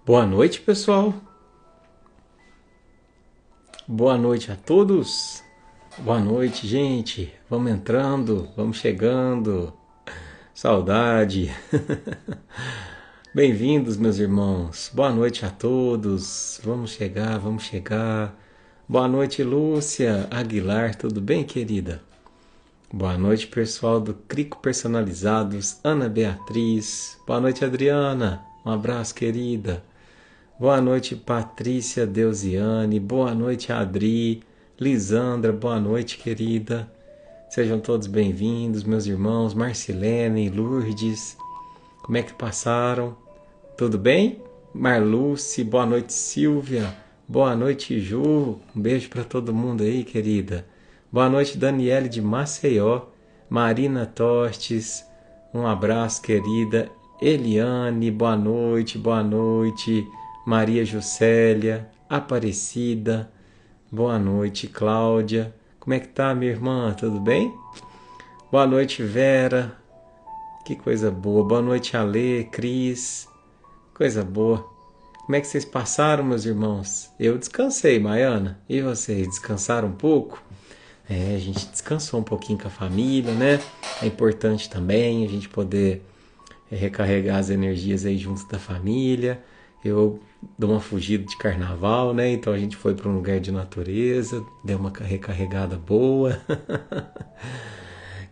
Boa noite, pessoal. Boa noite a todos. Boa noite, gente. Vamos entrando, vamos chegando. Saudade. Bem-vindos, meus irmãos. Boa noite a todos. Vamos chegar, vamos chegar. Boa noite, Lúcia Aguilar. Tudo bem, querida? Boa noite, pessoal do Crico Personalizados. Ana Beatriz. Boa noite, Adriana. Um abraço, querida. Boa noite, Patrícia Deusiane. Boa noite, Adri. Lisandra, boa noite, querida. Sejam todos bem-vindos, meus irmãos. Marcilene, Lourdes. Como é que passaram? Tudo bem? Marluce, boa noite, Silvia. Boa noite, Ju. Um beijo para todo mundo aí, querida. Boa noite, Daniele de Maceió. Marina Tostes. Um abraço, querida. Eliane, boa noite, boa noite. Maria Juscelia, Aparecida, boa noite, Cláudia. Como é que tá, minha irmã? Tudo bem? Boa noite, Vera. Que coisa boa. Boa noite, Alê, Cris. Coisa boa. Como é que vocês passaram, meus irmãos? Eu descansei, Maiana. E vocês, descansaram um pouco? A gente descansou um pouquinho com a família, né? É importante também a gente poder recarregar as energias aí junto da família. Eu dou uma fugida de carnaval, né? Então a gente foi para um lugar de natureza, deu uma recarregada boa.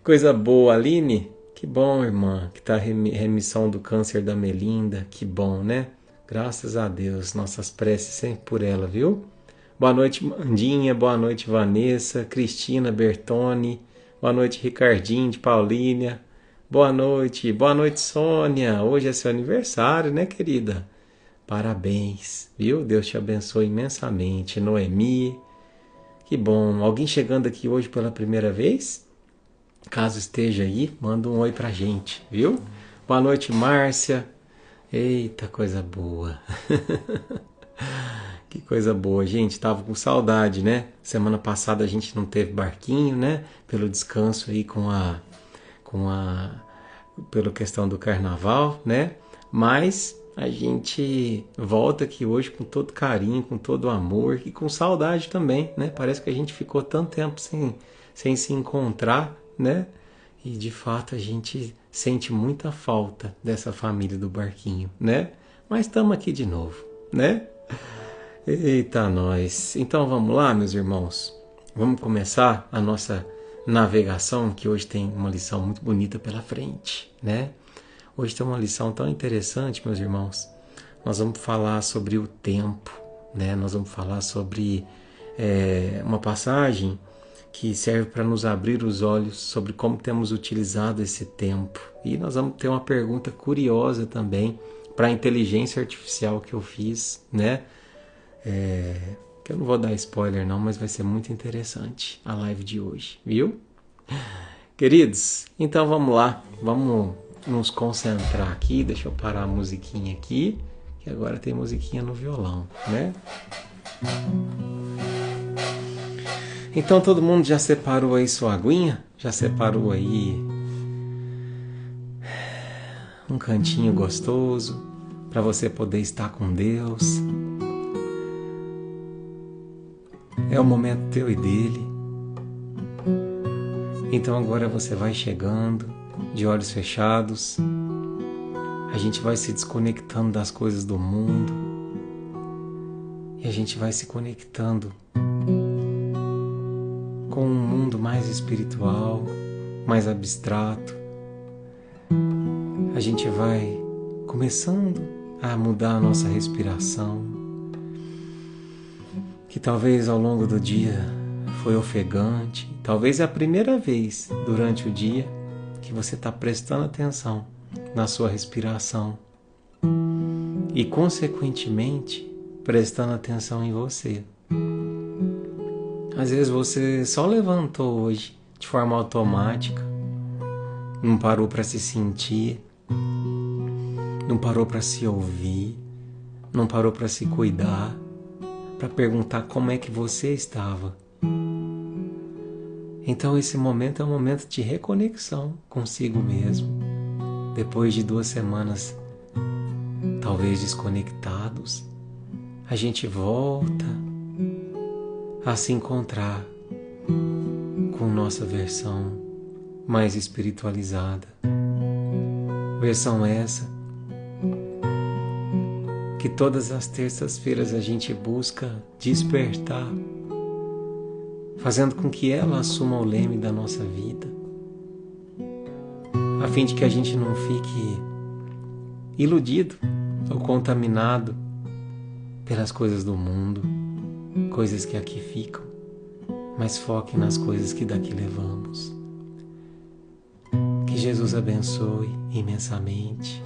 Coisa boa, Aline. Que bom, irmã, que tá remissão do câncer da Melinda. Que bom, né? Graças a Deus, nossas preces sempre por ela, viu? Boa noite, Mandinha. Boa noite, Vanessa, Cristina Bertoni. Boa noite, Ricardinho de Paulínia. Boa noite, Sônia. Hoje é seu aniversário, né, querida? Parabéns, viu? Deus te abençoe imensamente. Noemi, que bom. Alguém chegando aqui hoje pela primeira vez? Caso esteja aí, manda um oi pra gente, viu? Boa noite, Márcia. Eita, coisa boa. Que coisa boa, gente. Tava com saudade, né? Semana passada a gente não teve barquinho, né? Pelo descanso aí pela questão do carnaval, né? Mas a gente volta aqui hoje com todo carinho, com todo amor e com saudade também, né? Parece que a gente ficou tanto tempo sem se encontrar, né? E de fato a gente sente muita falta dessa família do barquinho, né? Mas estamos aqui de novo, né? Eita, nós. Então vamos lá, meus irmãos. Vamos começar a nossa navegação, que hoje tem uma lição muito bonita pela frente, né? Hoje tem uma lição tão interessante, meus irmãos. Nós vamos falar sobre o tempo, né? Nós vamos falar sobre uma passagem que serve para nos abrir os olhos sobre como temos utilizado esse tempo. E nós vamos ter uma pergunta curiosa também para a inteligência artificial que eu fiz, né? Que eu não vou dar spoiler não, mas vai ser muito interessante a live de hoje, viu? Queridos, então vamos lá, vamos nos concentrar aqui. Deixa eu parar a musiquinha aqui, que agora tem musiquinha no violão, né? Então todo mundo já separou aí sua aguinha? Já separou aí um cantinho gostoso para você poder estar com Deus? É o momento teu e dele. Então agora você vai chegando, de olhos fechados. A gente vai se desconectando das coisas do mundo. E a gente vai se conectando com um mundo mais espiritual, mais abstrato. A gente vai começando a mudar a nossa respiração, que talvez ao longo do dia foi ofegante. Talvez é a primeira vez durante o dia que você está prestando atenção na sua respiração e, consequentemente, prestando atenção em você. Às vezes você só levantou hoje de forma automática, não parou para se sentir, não parou para se ouvir, não parou para se cuidar, para perguntar como é que você estava. Então esse momento é um momento de reconexão consigo mesmo. Depois de 2 semanas talvez desconectados, a gente volta a se encontrar com nossa versão mais espiritualizada. Versão essa que todas as terças-feiras a gente busca despertar, fazendo com que ela assuma o leme da nossa vida, a fim de que a gente não fique iludido ou contaminado pelas coisas do mundo, coisas que aqui ficam, mas foque nas coisas que daqui levamos. Que Jesus abençoe imensamente,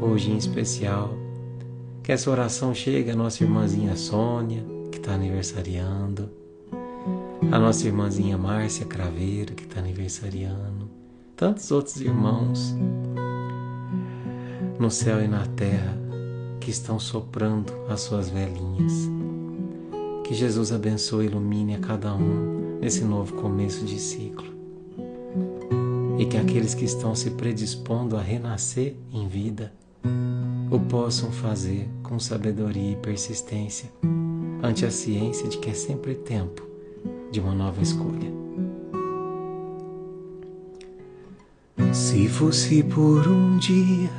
hoje em especial. Que essa oração chegue à nossa irmãzinha Sônia, que está aniversariando, a nossa irmãzinha Márcia Craveiro, que está aniversariando, tantos outros irmãos no céu e na terra que estão soprando as suas velinhas. Que Jesus abençoe e ilumine a cada um nesse novo começo de ciclo. E que aqueles que estão se predispondo a renascer em vida o possam fazer com sabedoria e persistência ante a ciência de que é sempre tempo de uma nova escolha. Se fosse por um dia,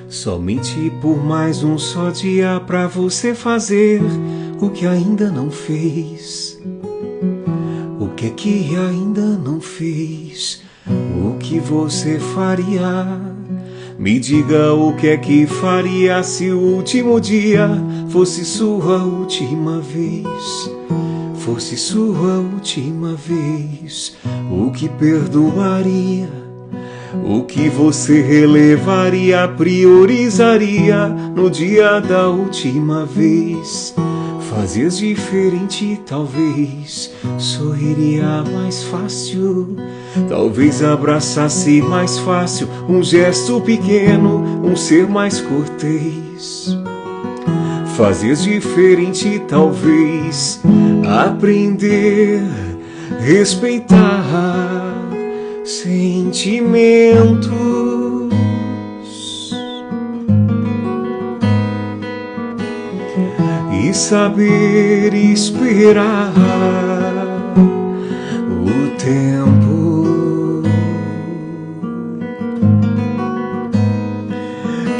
somente por mais um só dia, pra você fazer o que ainda não fez. O que é que ainda não fez? O que você faria? Me diga o que é que faria se o último dia fosse sua última vez. Fosse sua última vez. O que perdoaria? O que você relevaria, priorizaria no dia da última vez? Fazias diferente, talvez sorriria mais fácil, talvez abraçasse mais fácil um gesto pequeno, um ser mais cortês. Fazias diferente, talvez aprender, respeitar sentimentos e saber esperar o tempo.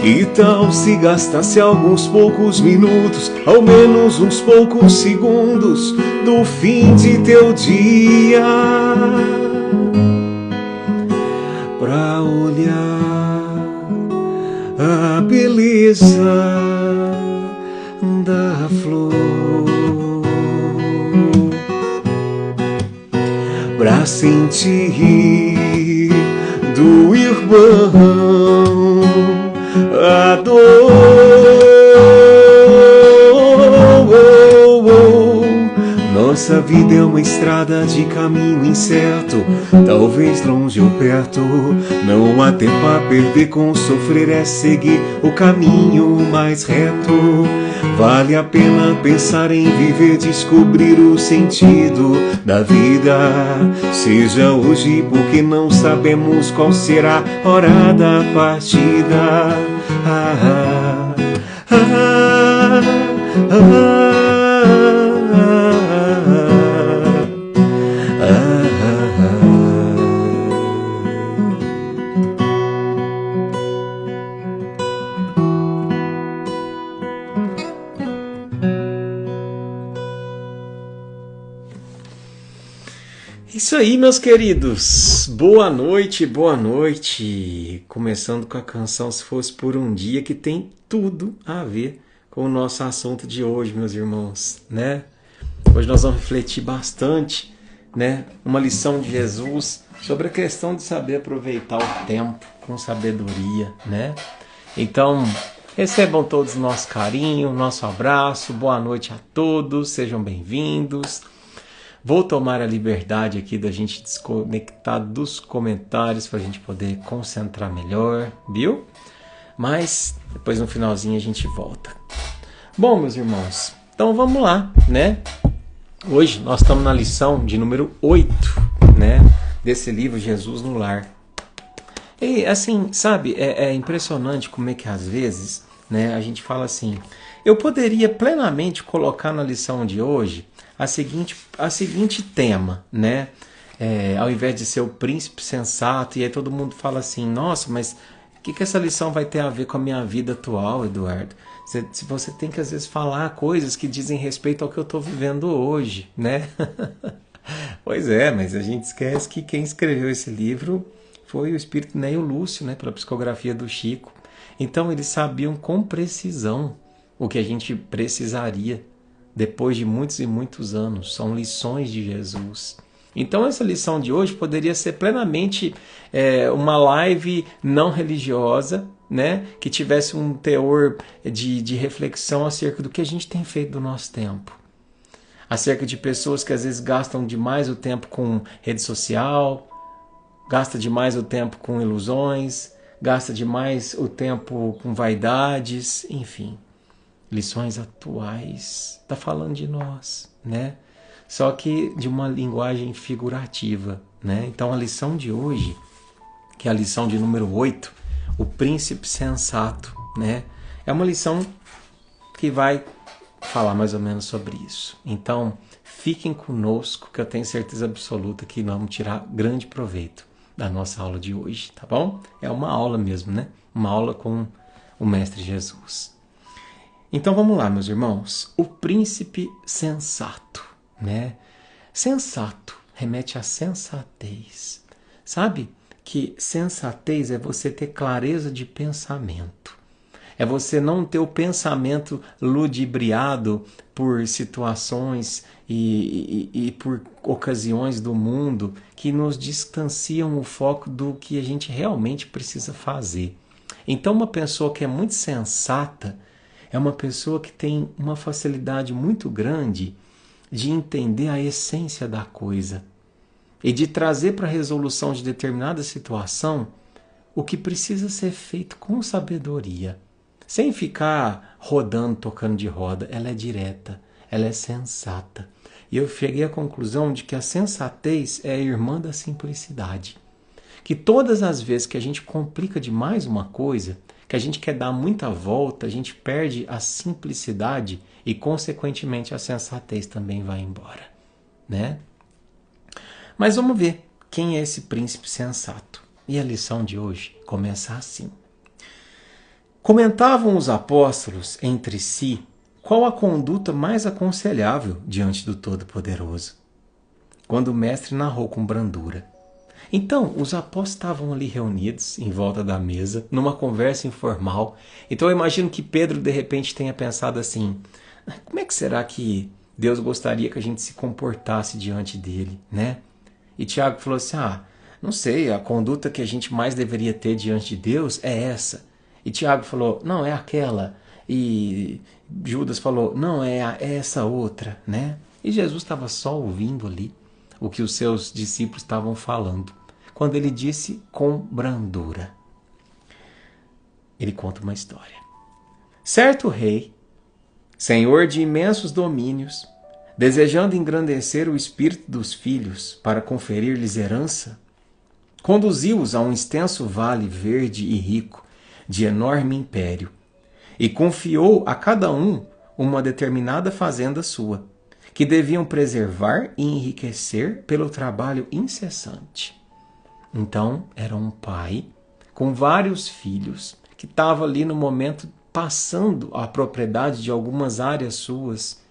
Que tal se gastasse alguns poucos minutos, ao menos uns poucos segundos do fim de teu dia, pra olhar a beleza da flor, pra sentir do irmão a dor. Nossa vida é uma estrada de caminho incerto, talvez longe ou perto. Não há tempo a perder com sofrer, é seguir o caminho mais reto. Vale a pena pensar em viver, descobrir o sentido da vida. Seja hoje, porque não sabemos qual será a hora da partida. Ah, ah, ah, ah. Isso aí, meus queridos, boa noite, boa noite. Começando com a canção Se Fosse Por Um Dia, que tem tudo a ver com o nosso assunto de hoje, meus irmãos, né? Hoje nós vamos refletir bastante, né? Uma lição de Jesus sobre a questão de saber aproveitar o tempo com sabedoria, né? Então, recebam todos o nosso carinho, nosso abraço, boa noite a todos, sejam bem-vindos. Vou tomar a liberdade aqui da gente desconectar dos comentários para a gente poder concentrar melhor, viu? Mas depois no finalzinho a gente volta. Bom, meus irmãos, então vamos lá, né? Hoje nós estamos na lição de número 8, né? Desse livro Jesus no Lar. E assim, sabe, é impressionante como é que às vezes, né? A gente fala assim, eu poderia plenamente colocar na lição de hoje a seguinte tema, né? Ao invés de ser o príncipe sensato, e aí todo mundo fala assim, nossa, mas o que essa lição vai ter a ver com a minha vida atual, Eduardo? Se você tem que às vezes falar coisas que dizem respeito ao que eu estou vivendo hoje, né? Pois é, mas a gente esquece que quem escreveu esse livro foi o espírito Neio Lúcio, né? Pela psicografia do Chico. Então eles sabiam com precisão o que a gente precisaria depois de muitos e muitos anos. São lições de Jesus. Então essa lição de hoje poderia ser plenamente uma live não religiosa, né? Que tivesse um teor de reflexão acerca do que a gente tem feito do nosso tempo. Acerca de pessoas que às vezes gastam demais o tempo com rede social, gasta demais o tempo com ilusões, gasta demais o tempo com vaidades, enfim. Lições atuais. Está falando de nós, né? Só que de uma linguagem figurativa, né? Então a lição de hoje, que é a lição de número 8, o príncipe sensato, né? É uma lição que vai falar mais ou menos sobre isso. Então, fiquem conosco, que eu tenho certeza absoluta que nós vamos tirar grande proveito da nossa aula de hoje, tá bom? É uma aula mesmo, né? Uma aula com o Mestre Jesus. Então vamos lá, meus irmãos. O príncipe sensato, né? Sensato remete à sensatez. Sabe que sensatez é você ter clareza de pensamento. É você não ter o pensamento ludibriado por situações e por ocasiões do mundo que nos distanciam o foco do que a gente realmente precisa fazer. Então uma pessoa que é muito sensata é uma pessoa que tem uma facilidade muito grande de entender a essência da coisa e de trazer para a resolução de determinada situação o que precisa ser feito com sabedoria. Sem ficar rodando, tocando de roda. Ela é direta, ela é sensata. E eu cheguei à conclusão de que a sensatez é a irmã da simplicidade. Que todas as vezes que a gente complica demais uma coisa, que a gente quer dar muita volta, a gente perde a simplicidade e, consequentemente, a sensatez também vai embora, né? Mas vamos ver quem é esse príncipe sensato. E a lição de hoje começa assim. Comentavam os apóstolos entre si qual a conduta mais aconselhável diante do Todo-Poderoso, quando o mestre narrou com brandura. Então, os apóstolos estavam ali reunidos em volta da mesa, numa conversa informal. Então eu imagino que Pedro de repente tenha pensado assim, como é que será que Deus gostaria que a gente se comportasse diante dele, né? E Tiago falou assim, não sei, a conduta que a gente mais deveria ter diante de Deus é essa. E Tiago falou, não, é aquela. E Judas falou, não, é essa outra, né? E Jesus estava só ouvindo ali o que os seus discípulos estavam falando. Quando ele disse com brandura. Ele conta uma história. Certo rei, senhor de imensos domínios, desejando engrandecer o espírito dos filhos para conferir-lhes herança, conduziu-os a um extenso vale verde e rico, de enorme império, e confiou a cada um uma determinada fazenda sua, que deviam preservar e enriquecer pelo trabalho incessante. Então, era um pai com vários filhos, que estava ali no momento passando a propriedade de algumas áreas suas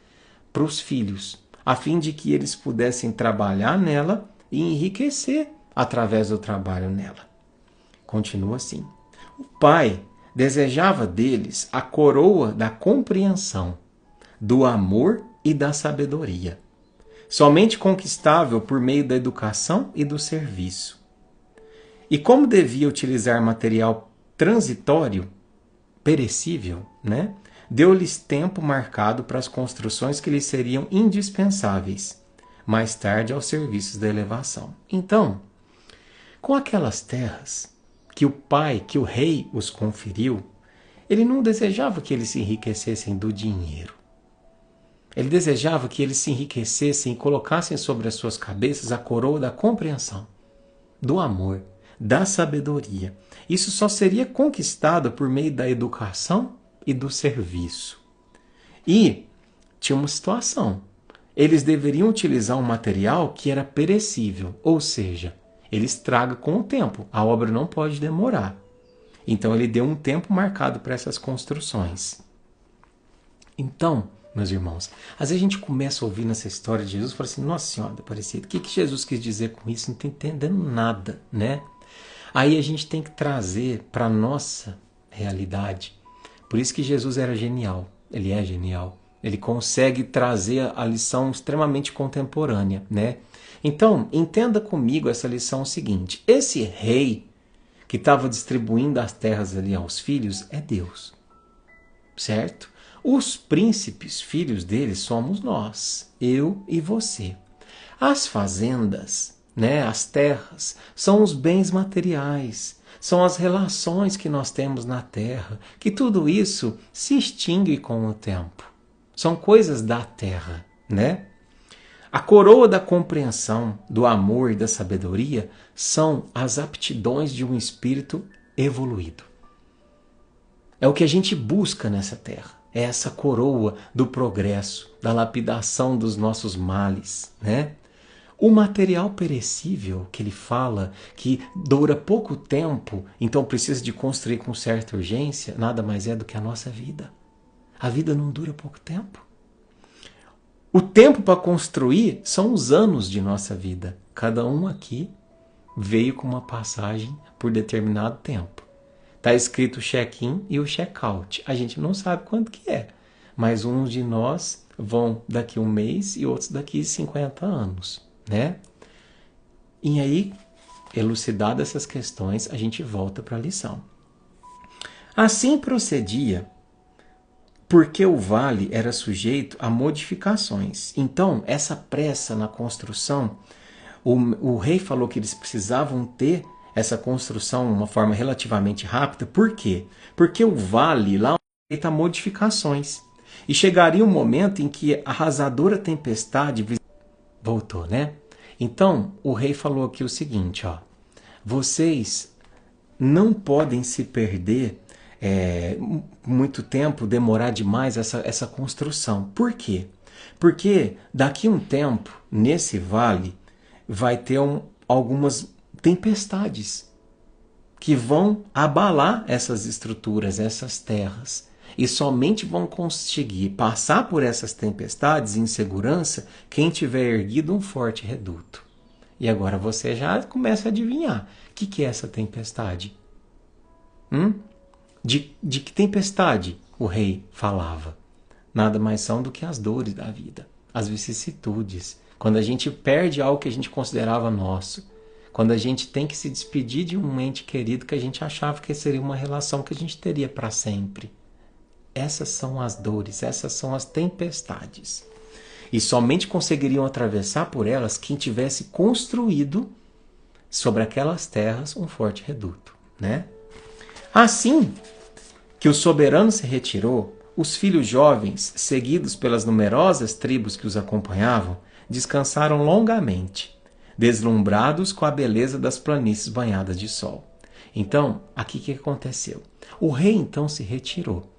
para os filhos, a fim de que eles pudessem trabalhar nela e enriquecer através do trabalho nela. Continua assim. O pai desejava deles a coroa da compreensão, do amor e da sabedoria, somente conquistável por meio da educação e do serviço. E como devia utilizar material transitório, perecível, né? Deu-lhes tempo marcado para as construções que lhes seriam indispensáveis, mais tarde aos serviços da elevação. Então, com aquelas terras que o rei os conferiu, ele não desejava que eles se enriquecessem do dinheiro. Ele desejava que eles se enriquecessem e colocassem sobre as suas cabeças a coroa da compreensão, do amor, da sabedoria. Isso só seria conquistado por meio da educação e do serviço. E tinha uma situação. Eles deveriam utilizar um material que era perecível, ou seja, ele estraga com o tempo. A obra não pode demorar. Então ele deu um tempo marcado para essas construções. Então, meus irmãos, às vezes a gente começa a ouvir nessa história de Jesus e fala assim, nossa Senhora Aparecida, o que Jesus quis dizer com isso? Não estou entendendo nada, né? Aí a gente tem que trazer para a nossa realidade. Por isso que Jesus era genial, ele é genial. Ele consegue trazer a lição extremamente contemporânea, né? Então, entenda comigo essa lição seguinte. Esse rei que estava distribuindo as terras ali aos filhos é Deus, certo? Os príncipes, filhos dele, somos nós, eu e você. As fazendas, né, as terras, são os bens materiais, são as relações que nós temos na terra, que tudo isso se extingue com o tempo. São coisas da terra, né? A coroa da compreensão, do amor e da sabedoria são as aptidões de um espírito evoluído. É o que a gente busca nessa terra. É essa coroa do progresso, da lapidação dos nossos males, né? O material perecível que ele fala, que dura pouco tempo, então precisa de construir com certa urgência, nada mais é do que a nossa vida. A vida não dura pouco tempo. O tempo para construir são os anos de nossa vida. Cada um aqui veio com uma passagem por determinado tempo. Está escrito o check-in e o check-out. A gente não sabe quanto que é, mas uns de nós vão daqui um mês e outros daqui 50 anos, né? E aí, elucidadas essas questões, a gente volta para a lição. Assim procedia, porque o vale era sujeito a modificações. Então, essa pressa na construção, o rei falou que eles precisavam ter essa construção de uma forma relativamente rápida. Por quê? Porque o vale lá está modificações. E chegaria um momento em que a arrasadora tempestade voltou, né? Então, o rei falou aqui o seguinte, ó, vocês não podem se perder muito tempo, demorar demais essa construção. Por quê? Porque daqui a um tempo, nesse vale, vai ter algumas tempestades que vão abalar essas estruturas, essas terras. E somente vão conseguir passar por essas tempestades em segurança quem tiver erguido um forte reduto. E agora você já começa a adivinhar. O que é essa tempestade? De que tempestade o rei falava? Nada mais são do que as dores da vida, as vicissitudes. Quando a gente perde algo que a gente considerava nosso. Quando a gente tem que se despedir de um ente querido que a gente achava que seria uma relação que a gente teria para sempre. Essas são as dores, essas são as tempestades. E somente conseguiriam atravessar por elas quem tivesse construído sobre aquelas terras um forte reduto, né? Assim que o soberano se retirou, os filhos jovens, seguidos pelas numerosas tribos que os acompanhavam, descansaram longamente, deslumbrados com a beleza das planícies banhadas de sol. Então, aqui o que aconteceu? O rei então se retirou.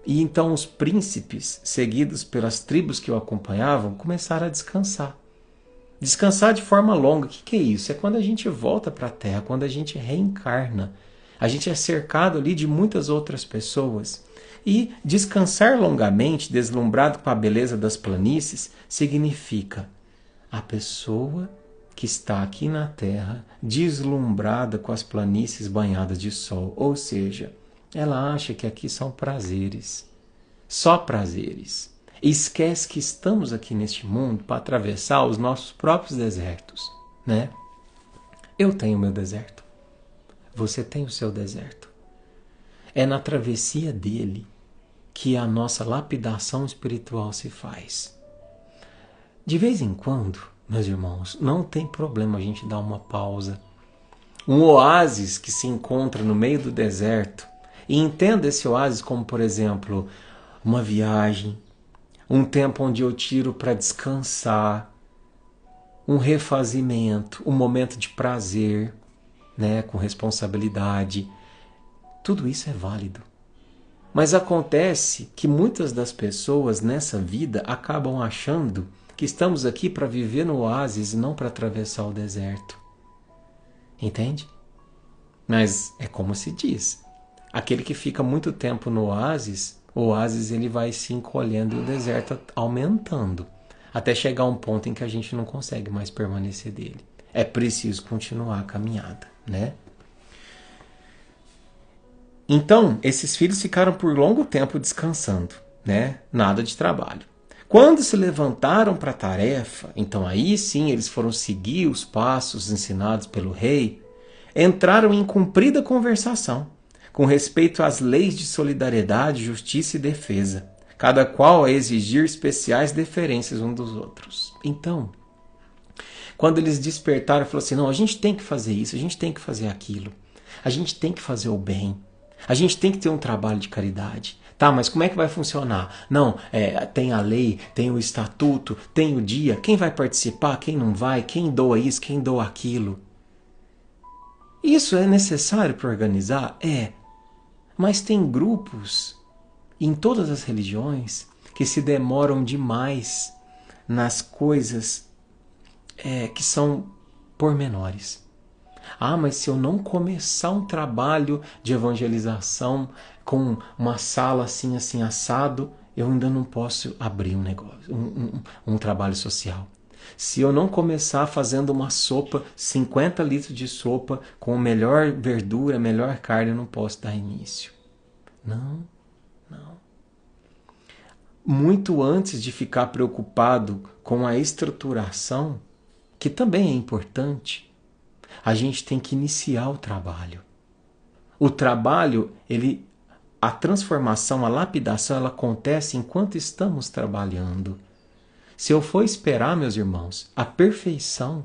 E então os príncipes, seguidos pelas tribos que o acompanhavam, começaram a descansar. Descansar de forma longa. O que é isso? É quando a gente volta para a Terra, quando a gente reencarna. A gente é cercado ali de muitas outras pessoas. E descansar longamente, deslumbrado com a beleza das planícies, significa a pessoa que está aqui na Terra, deslumbrada com as planícies banhadas de sol. Ou seja, ela acha que aqui são prazeres, só prazeres. E esquece que estamos aqui neste mundo para atravessar os nossos próprios desertos, né? Eu tenho o meu deserto. Você tem o seu deserto. É na travessia dele que a nossa lapidação espiritual se faz. De vez em quando, meus irmãos, não tem problema a gente dar uma pausa. Um oásis que se encontra no meio do deserto. E entenda esse oásis como, por exemplo, uma viagem, um tempo onde eu tiro para descansar, um refazimento, um momento de prazer, né, com responsabilidade. Tudo isso é válido. Mas acontece que muitas das pessoas nessa vida acabam achando que estamos aqui para viver no oásis e não para atravessar o deserto. Entende? Mas é como se diz, aquele que fica muito tempo no oásis, o oásis ele vai se encolhendo e o deserto aumentando, até chegar a um ponto em que a gente não consegue mais permanecer dele. É preciso continuar a caminhada, né? Então, esses filhos ficaram por longo tempo descansando, né? Nada de trabalho. Quando se levantaram para a tarefa, então aí sim eles foram seguir os passos ensinados pelo rei, entraram em comprida conversação, com respeito às leis de solidariedade, justiça e defesa, cada qual a exigir especiais deferências uns dos outros. Então, quando eles despertaram, falaram assim, não, a gente tem que fazer isso, a gente tem que fazer aquilo, a gente tem que fazer o bem, a gente tem que ter um trabalho de caridade. Tá, mas como é que vai funcionar? Não, tem a lei, tem o estatuto, tem o dia, quem vai participar, quem não vai, quem doa isso, quem doa aquilo. Isso é necessário para organizar? É. Mas tem grupos, em todas as religiões, que se demoram demais nas coisas que são pormenores. Ah, mas se eu não começar um trabalho de evangelização com uma sala assim, assim, assado, eu ainda não posso abrir um negócio, um trabalho social. Se eu não começar fazendo uma sopa, 50 litros de sopa, com a melhor verdura, a melhor carne, eu não posso dar início. Não. Muito antes de ficar preocupado com a estruturação, que também é importante, a gente tem que iniciar o trabalho. O trabalho, a transformação, a lapidação, ela acontece enquanto estamos trabalhando. Se eu for esperar, meus irmãos, a perfeição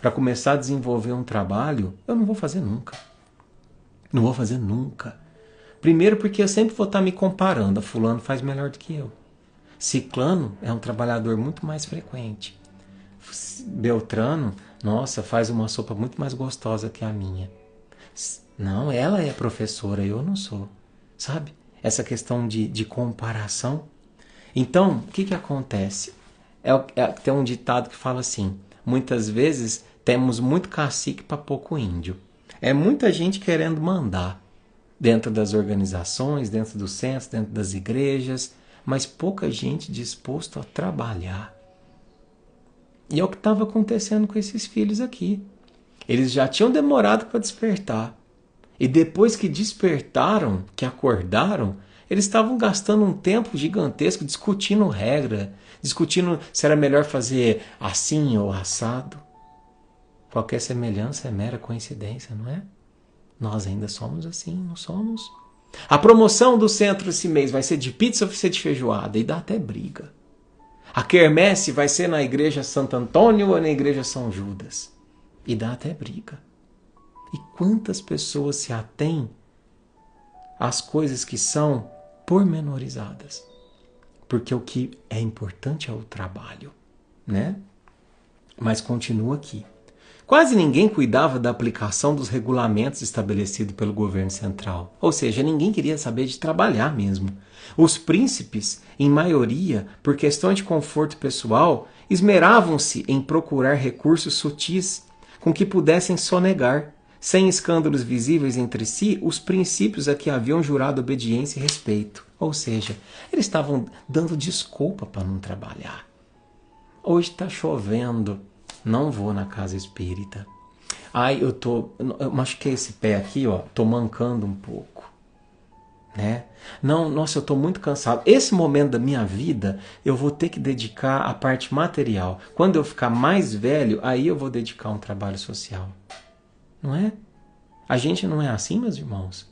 para começar a desenvolver um trabalho, eu não vou fazer nunca. Não vou fazer nunca. Primeiro porque eu sempre vou estar me comparando. Fulano faz melhor do que eu. Ciclano é um trabalhador muito mais frequente. Beltrano, nossa, faz uma sopa muito mais gostosa que a minha. Não, ela é professora, eu não sou. Sabe? Essa questão de comparação. Então, o que acontece? Tem um ditado que fala assim, muitas vezes temos muito cacique para pouco índio. É muita gente querendo mandar dentro das organizações, dentro dos centros, dentro das igrejas, mas pouca gente disposta a trabalhar. E é o que estava acontecendo com esses filhos aqui. Eles já tinham demorado para despertar. E depois que despertaram, que acordaram, eles estavam gastando um tempo gigantesco discutindo regra, discutindo se era melhor fazer assim ou assado. Qualquer semelhança é mera coincidência, não é? Nós ainda somos assim, não somos? A promoção do centro esse mês vai ser de pizza ou vai ser de feijoada? E dá até briga. A quermesse vai ser na igreja Santo Antônio ou na igreja São Judas? E dá até briga. E quantas pessoas se atêm às coisas que são pormenorizadas? Porque o que é importante é o trabalho, né? Mas continua aqui. Quase ninguém cuidava da aplicação dos regulamentos estabelecidos pelo governo central. Ou seja, ninguém queria saber de trabalhar mesmo. Os príncipes, em maioria, por questão de conforto pessoal, esmeravam-se em procurar recursos sutis com que pudessem sonegar, sem escândalos visíveis entre si, os princípios a que haviam jurado obediência e respeito. Ou seja, eles estavam dando desculpa para não trabalhar. Hoje está chovendo, não vou na casa espírita. Ai, eu machuquei esse pé aqui, ó, tô mancando um pouco, né? Não, nossa, eu tô muito cansado. Esse momento da minha vida, eu vou ter que dedicar à parte material. Quando eu ficar mais velho, aí eu vou dedicar a um trabalho social. Não é? A gente não é assim, meus irmãos.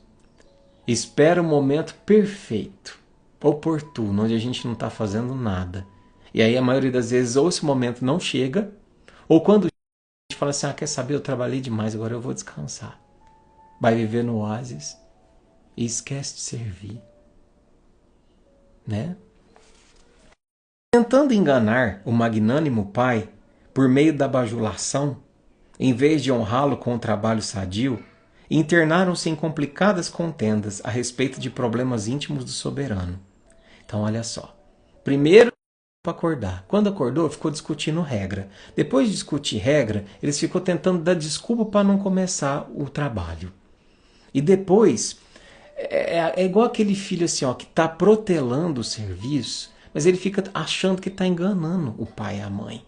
Espera o momento perfeito, oportuno, onde a gente não está fazendo nada. E aí a maioria das vezes ou esse momento não chega, ou quando a gente fala assim, quer saber, eu trabalhei demais, agora eu vou descansar. Vai viver no oásis e esquece de servir. Né? Tentando enganar o magnânimo pai por meio da bajulação, em vez de honrá-lo com um trabalho sadio, e internaram-se em complicadas contendas a respeito de problemas íntimos do soberano. Então, olha só. Primeiro, para acordar. Quando acordou, ficou discutindo regra. Depois de discutir regra, eles ficou tentando dar desculpa para não começar o trabalho. E depois, é igual aquele filho assim, ó, que está protelando o serviço, mas ele fica achando que está enganando o pai e a mãe.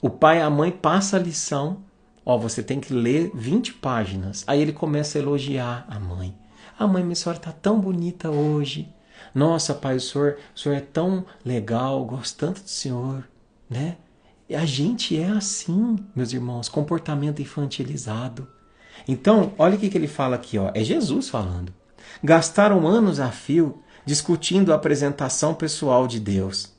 O pai e a mãe passam a lição, ó, você tem que ler 20 páginas. Aí ele começa a elogiar a mãe. A mãe, minha senhora está tão bonita hoje. Nossa, pai, o senhor é tão legal, gosto tanto do senhor, né? E a gente é assim, meus irmãos, comportamento infantilizado. Então, olha o que ele fala aqui, ó, é Jesus falando. Gastaram anos a fio discutindo a apresentação pessoal de Deus.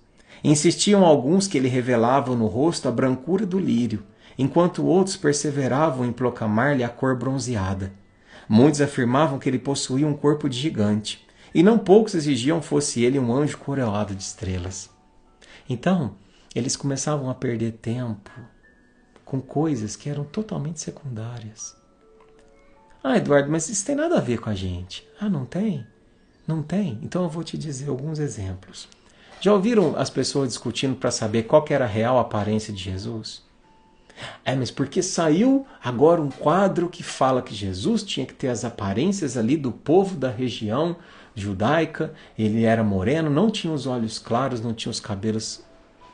Insistiam alguns que ele revelava no rosto a brancura do lírio, enquanto outros perseveravam em proclamar-lhe a cor bronzeada. Muitos afirmavam que ele possuía um corpo de gigante, e não poucos exigiam fosse ele um anjo coroado de estrelas. Então, eles começavam a perder tempo com coisas que eram totalmente secundárias. Ah, Eduardo, mas isso tem nada a ver com a gente. Ah, não tem? Não tem? Então eu vou te dizer alguns exemplos. Já ouviram as pessoas discutindo para saber qual que era a real aparência de Jesus? Mas porque saiu agora um quadro que fala que Jesus tinha que ter as aparências ali do povo da região judaica, ele era moreno, não tinha os olhos claros, não tinha os cabelos.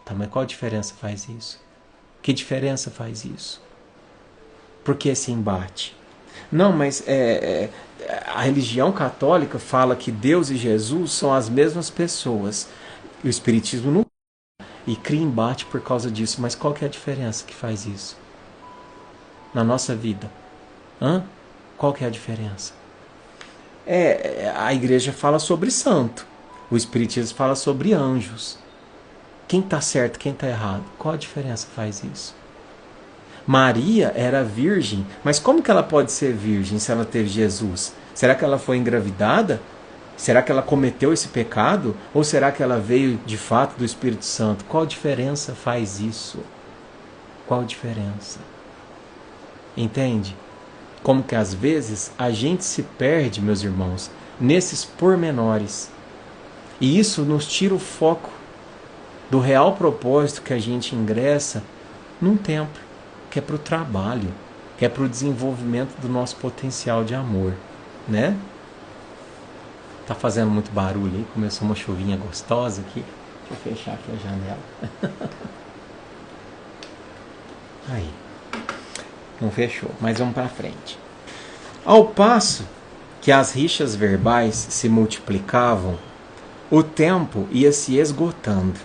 Tá, mas qual a diferença faz isso? Que diferença faz isso? Por que esse embate? Não, mas a religião católica fala que Deus e Jesus são as mesmas pessoas. O Espiritismo não. E cria embate por causa disso. Mas qual que é a diferença que faz isso? Na nossa vida. Qual que é a diferença? A igreja fala sobre santo. O Espiritismo fala sobre anjos. Quem está certo, quem está errado? Qual a diferença faz isso? Maria era virgem, mas como que ela pode ser virgem se ela teve Jesus? Será que ela foi engravidada? Será que ela cometeu esse pecado? Ou será que ela veio de fato do Espírito Santo? Qual diferença faz isso? Qual diferença? Entende? Como que às vezes a gente se perde, meus irmãos, nesses pormenores. E isso nos tira o foco do real propósito que a gente ingressa num templo, que é para o trabalho, que é para o desenvolvimento do nosso potencial de amor, né? Tá fazendo muito barulho aí, começou uma chuvinha gostosa aqui. Deixa eu fechar aqui a janela. Aí. Não fechou, mas vamos para frente. Ao passo que as rixas verbais se multiplicavam, o tempo ia se esgotando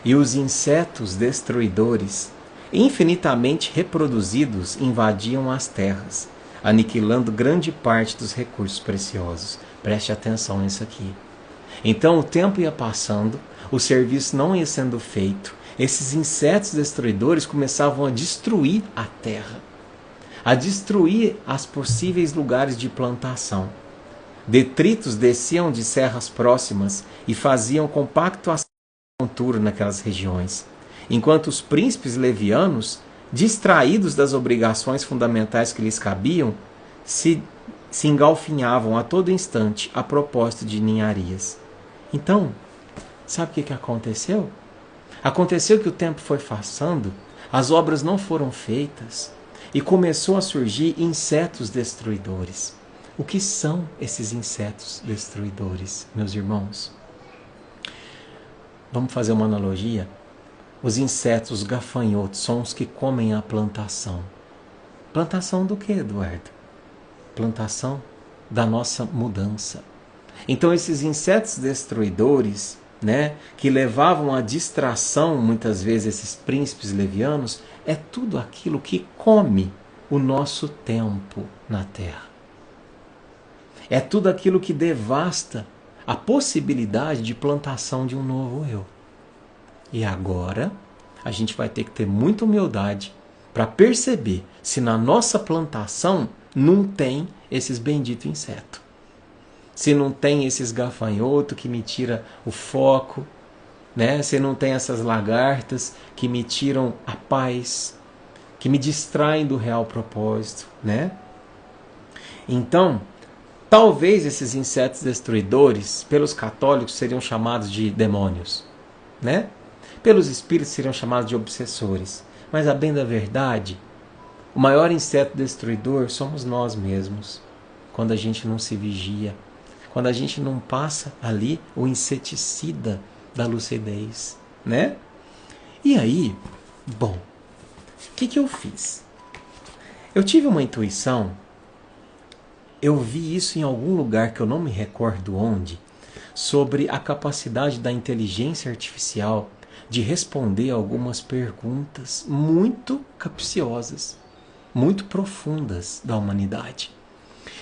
e os insetos destruidores, infinitamente reproduzidos, invadiam as terras, aniquilando grande parte dos recursos preciosos. Preste atenção nisso aqui. Então o tempo ia passando, o serviço não ia sendo feito, esses insetos destruidores começavam a destruir a terra, a destruir as possíveis lugares de plantação. Detritos desciam de serras próximas e faziam compacto contura naquelas regiões, enquanto os príncipes levianos, distraídos das obrigações fundamentais que lhes cabiam, se engalfinhavam a todo instante a propósito de ninharias. Então, sabe o que aconteceu? Aconteceu que o tempo foi passando, as obras não foram feitas e começou a surgir insetos destruidores. O que são esses insetos destruidores, meus irmãos? Vamos fazer uma analogia? Os insetos, os gafanhotos, são os que comem a plantação. Plantação do que, Eduardo? Plantação da nossa mudança. Então esses insetos destruidores, né, que levavam à distração muitas vezes esses príncipes levianos, é tudo aquilo que come o nosso tempo na terra. É tudo aquilo que devasta a possibilidade de plantação de um novo eu. E agora a gente vai ter que ter muita humildade para perceber se na nossa plantação não tem esses benditos insetos. Se não tem esses gafanhotos que me tiram o foco, né? Se não tem essas lagartas que me tiram a paz, que me distraem do real propósito, né? Então, talvez esses insetos destruidores, pelos católicos, seriam chamados de demônios, né? Pelos espíritos seriam chamados de obsessores. Mas a bem da verdade, o maior inseto destruidor somos nós mesmos, quando a gente não se vigia, quando a gente não passa ali o inseticida da lucidez, né? E aí, bom, o que eu fiz? Eu tive uma intuição, eu vi isso em algum lugar que eu não me recordo onde, sobre a capacidade da inteligência artificial de responder algumas perguntas muito capciosas, muito profundas da humanidade.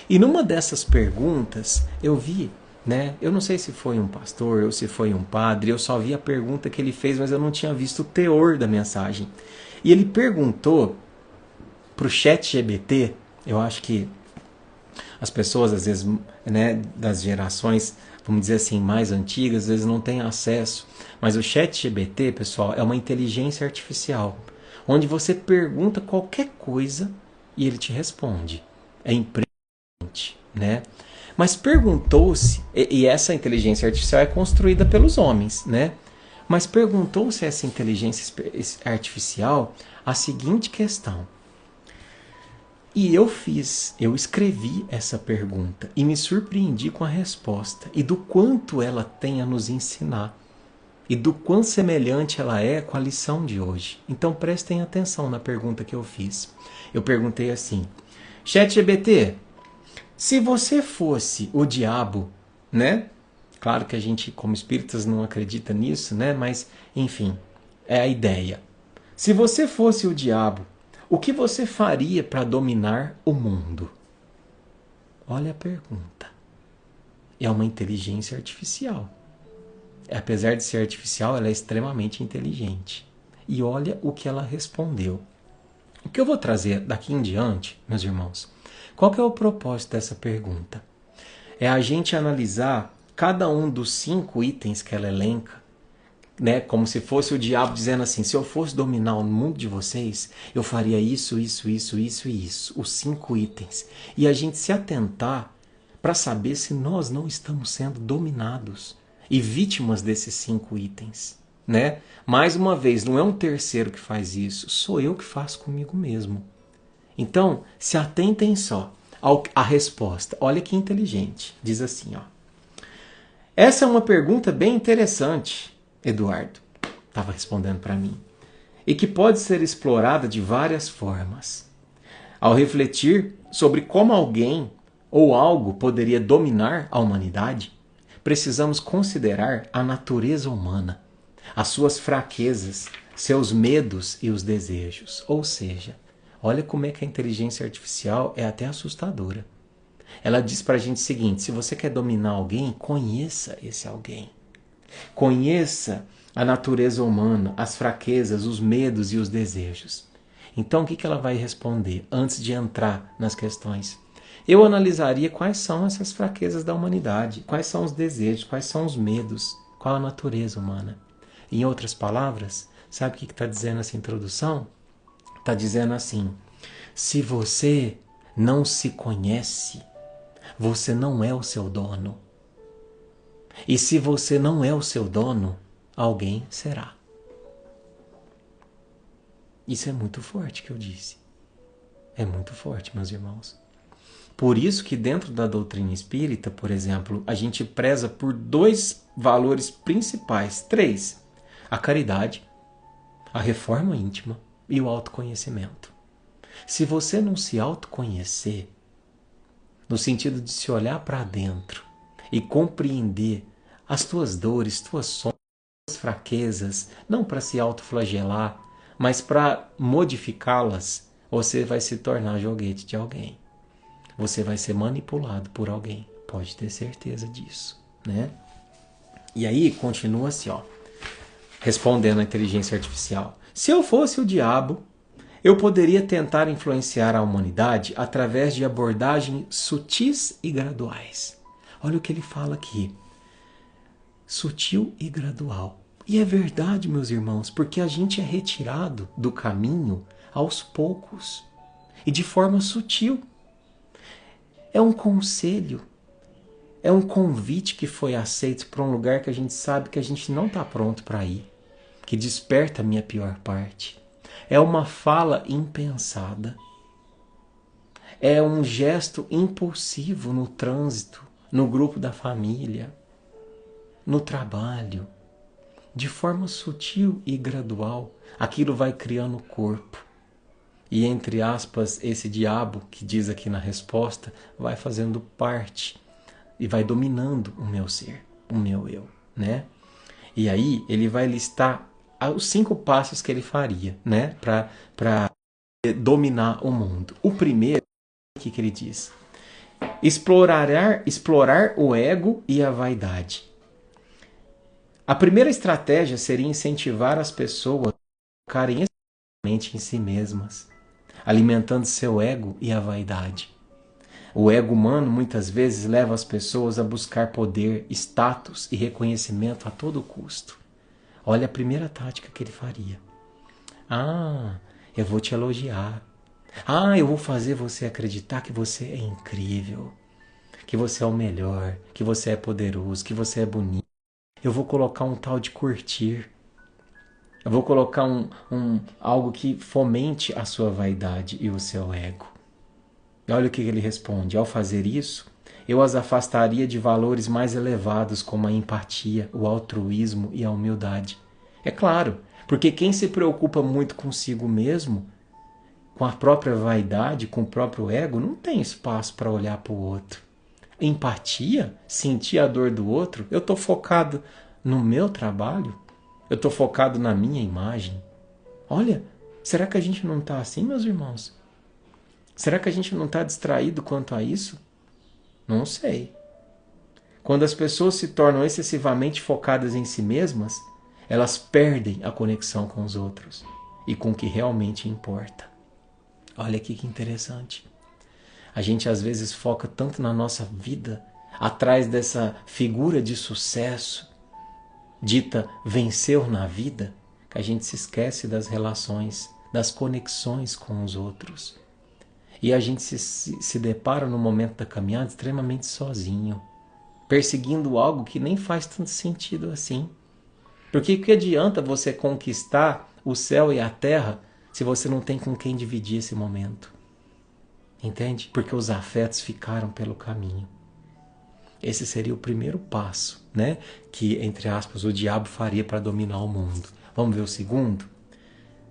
E numa dessas perguntas eu vi, né? Eu não sei se foi um pastor ou se foi um padre, eu só vi a pergunta que ele fez, mas eu não tinha visto o teor da mensagem. E ele perguntou para o ChatGPT, eu acho que as pessoas, às vezes, né, das gerações, vamos dizer assim, mais antigas, às vezes não têm acesso. Mas o ChatGPT, pessoal, é uma inteligência artificial, onde você pergunta qualquer coisa e ele te responde. É impressionante, né? Mas perguntou-se, e essa inteligência artificial é construída pelos homens, né? Mas perguntou-se essa inteligência artificial a seguinte questão. E eu escrevi essa pergunta e me surpreendi com a resposta e do quanto ela tem a nos ensinar e do quão semelhante ela é com a lição de hoje. Então prestem atenção na pergunta que eu fiz. Eu perguntei assim: ChatGPT, se você fosse o diabo, né? Claro que a gente, como espíritas, não acredita nisso, né? Mas, enfim, é a ideia. Se você fosse o diabo, o que você faria para dominar o mundo? Olha a pergunta. É uma inteligência artificial. Apesar de ser artificial, ela é extremamente inteligente. E olha o que ela respondeu. O que eu vou trazer daqui em diante, meus irmãos, qual que é o propósito dessa pergunta? É a gente analisar cada um dos 5 itens que ela elenca, né, como se fosse o diabo dizendo assim: se eu fosse dominar o mundo de vocês, eu faria isso, isso, isso, isso e isso. Os 5 itens. E a gente se atentar para saber se nós não estamos sendo dominados e vítimas desses 5 itens, né? Mais uma vez, não é um terceiro que faz isso, sou eu que faço comigo mesmo. Então, se atentem só à resposta. Olha que inteligente. Diz assim, ó. Essa é uma pergunta bem interessante, Eduardo estava respondendo para mim, e que pode ser explorada de várias formas. Ao refletir sobre como alguém ou algo poderia dominar a humanidade, precisamos considerar a natureza humana, as suas fraquezas, seus medos e os desejos. Ou seja, olha como é que a inteligência artificial é até assustadora. Ela diz para a gente o seguinte: se você quer dominar alguém, conheça esse alguém. Conheça a natureza humana, as fraquezas, os medos e os desejos. Então, o que ela vai responder antes de entrar nas questões? Eu analisaria quais são essas fraquezas da humanidade, quais são os desejos, quais são os medos, qual a natureza humana. Em outras palavras, sabe o que está dizendo essa introdução? Está dizendo assim: se você não se conhece, você não é o seu dono. E se você não é o seu dono, alguém será. Isso é muito forte que eu disse. É muito forte, meus irmãos. Por isso que dentro da doutrina espírita, por exemplo, a gente preza por 2 valores principais, 3. A caridade, a reforma íntima e o autoconhecimento. Se você não se autoconhecer, no sentido de se olhar para dentro e compreender as tuas dores, tuas sombras, tuas fraquezas, não para se autoflagelar, mas para modificá-las, você vai se tornar joguete de alguém. Você vai ser manipulado por alguém. Pode ter certeza disso, né? E aí continua assim, ó, respondendo a inteligência artificial. Se eu fosse o diabo, eu poderia tentar influenciar a humanidade através de abordagens sutis e graduais. Olha o que ele fala aqui. Sutil e gradual. E é verdade, meus irmãos, porque a gente é retirado do caminho aos poucos e de forma sutil. É um conselho. É um convite que foi aceito para um lugar que a gente sabe que a gente não está pronto para ir, que desperta a minha pior parte. É uma fala impensada. É um gesto impulsivo no trânsito, no grupo da família, no trabalho. De forma sutil e gradual, aquilo vai criando corpo. E entre aspas, esse diabo que diz aqui na resposta vai fazendo parte e vai dominando o meu ser, o meu eu, né? E aí ele vai listar os 5 passos que ele faria, né, para dominar o mundo. O primeiro, o que ele diz? Explorar o ego e a vaidade. A primeira estratégia seria incentivar as pessoas a focarem exclusivamente em si mesmas, alimentando seu ego e a vaidade. O ego humano muitas vezes leva as pessoas a buscar poder, status e reconhecimento a todo custo. Olha a primeira tática que ele faria. Ah, eu vou te elogiar. Ah, eu vou fazer você acreditar que você é incrível, que você é o melhor, que você é poderoso, que você é bonito. Eu vou colocar um tal de curtir. Eu vou colocar algo que fomente a sua vaidade e o seu ego. E olha o que ele responde. Ao fazer isso, eu as afastaria de valores mais elevados como a empatia, o altruísmo e a humildade. É claro, porque quem se preocupa muito consigo mesmo, com a própria vaidade, com o próprio ego, não tem espaço para olhar para o outro. Empatia, sentir a dor do outro, eu estou focado no meu trabalho, eu estou focado na minha imagem. Olha, será que a gente não está assim, meus irmãos? Será que a gente não está distraído quanto a isso? Não sei. Quando as pessoas se tornam excessivamente focadas em si mesmas, elas perdem a conexão com os outros e com o que realmente importa. Olha aqui que interessante. A gente às vezes foca tanto na nossa vida, atrás dessa figura de sucesso, dita venceu na vida, que a gente se esquece das relações, das conexões com os outros. E a gente se depara no momento da caminhada extremamente sozinho, perseguindo algo que nem faz tanto sentido assim. Porque o que adianta você conquistar o céu e a terra se você não tem com quem dividir esse momento? Entende? Porque os afetos ficaram pelo caminho. Esse seria o primeiro passo, né? Que, entre aspas, o diabo faria para dominar o mundo. Vamos ver o segundo?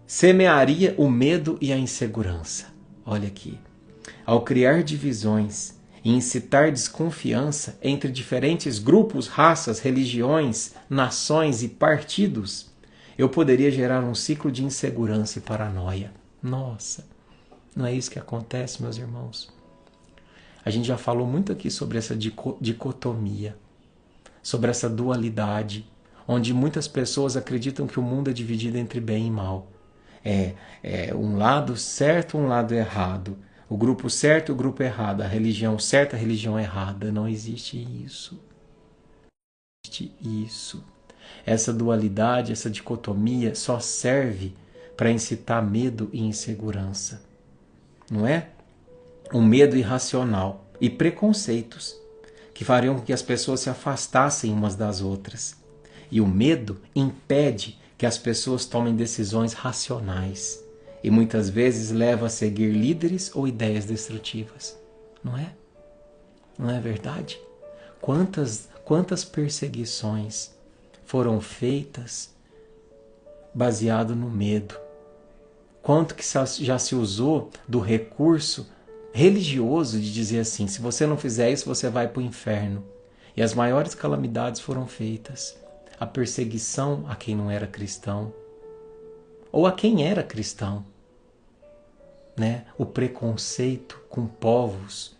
Semearia o medo e a insegurança. Olha aqui. Ao criar divisões e incitar desconfiança entre diferentes grupos, raças, religiões, nações e partidos, eu poderia gerar um ciclo de insegurança e paranoia. Nossa, não é isso que acontece, meus irmãos? A gente já falou muito aqui sobre essa dicotomia, sobre essa dualidade, onde muitas pessoas acreditam que o mundo é dividido entre bem e mal. É um lado certo, um lado errado. O grupo certo e o grupo errado. A religião certa, a religião errada. Não existe isso. Não existe isso. Essa dualidade, essa dicotomia só serve para incitar medo e insegurança. Não é? Um medo irracional e preconceitos que fariam com que as pessoas se afastassem umas das outras. E o medo impede que as pessoas tomem decisões racionais e muitas vezes leva a seguir líderes ou ideias destrutivas. Não é? Não é verdade? Quantas perseguições foram feitas baseado no medo? Quanto que já se usou do recurso religioso de dizer assim, se você não fizer isso, você vai para o inferno. E as maiores calamidades foram feitas. A perseguição a quem não era cristão, ou a quem era cristão, né? O preconceito com povos,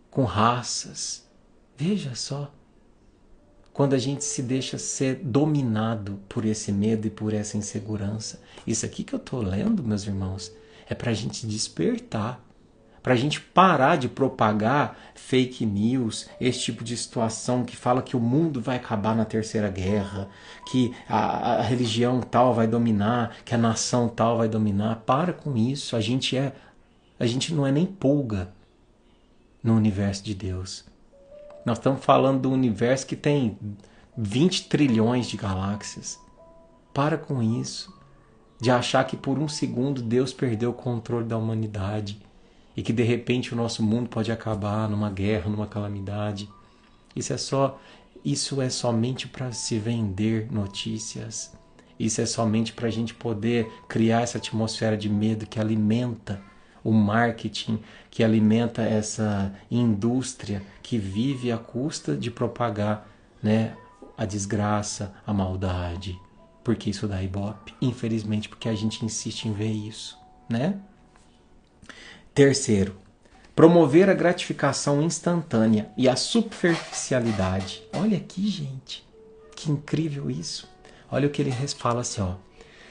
com raças. Veja só, quando a gente se deixa ser dominado por esse medo e por essa insegurança. Isso aqui que eu estou lendo, meus irmãos, é para a gente despertar, para a gente parar de propagar fake news, esse tipo de situação que fala que o mundo vai acabar na terceira guerra, que a religião tal vai dominar, que a nação tal vai dominar. Para com isso, a gente não é nem pulga no universo de Deus. Nós estamos falando do universo que tem 20 trilhões de galáxias. Para com isso, de achar que por um segundo Deus perdeu o controle da humanidade e que de repente o nosso mundo pode acabar numa guerra, numa calamidade. Isso é somente para se vender notícias. Isso é somente para a gente poder criar essa atmosfera de medo que alimenta o marketing, que alimenta essa indústria que vive à custa de propagar, né, a desgraça, a maldade. Porque isso dá ibope, infelizmente, porque a gente insiste em ver isso, né? Terceiro, promover a gratificação instantânea e a superficialidade. Olha aqui, gente, que incrível isso. Olha o que ele fala assim, ó.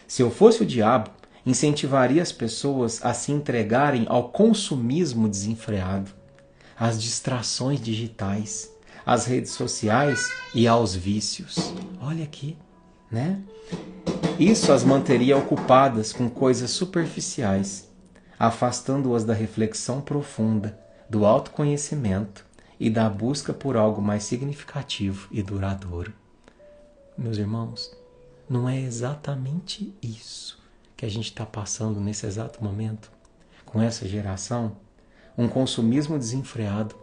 Se eu fosse o diabo, incentivaria as pessoas a se entregarem ao consumismo desenfreado, às distrações digitais, às redes sociais e aos vícios. Olha aqui, né? Isso as manteria ocupadas com coisas superficiais, afastando-as da reflexão profunda, do autoconhecimento e da busca por algo mais significativo e duradouro. Meus irmãos, não é exatamente isso que a gente está passando nesse exato momento com essa geração? Um consumismo desenfreado,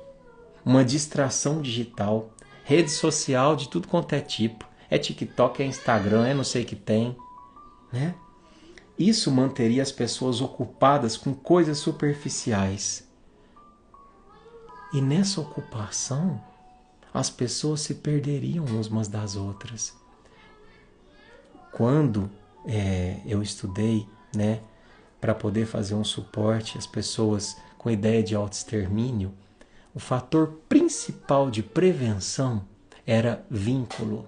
uma distração digital, rede social de tudo quanto é tipo, é TikTok, é Instagram, é não sei o que tem, né? Isso manteria as pessoas ocupadas com coisas superficiais. E nessa ocupação, as pessoas se perderiam umas das outras. Quando eu estudei, né, para poder fazer um suporte às pessoas com ideia de autoextermínio, o fator principal de prevenção era vínculo.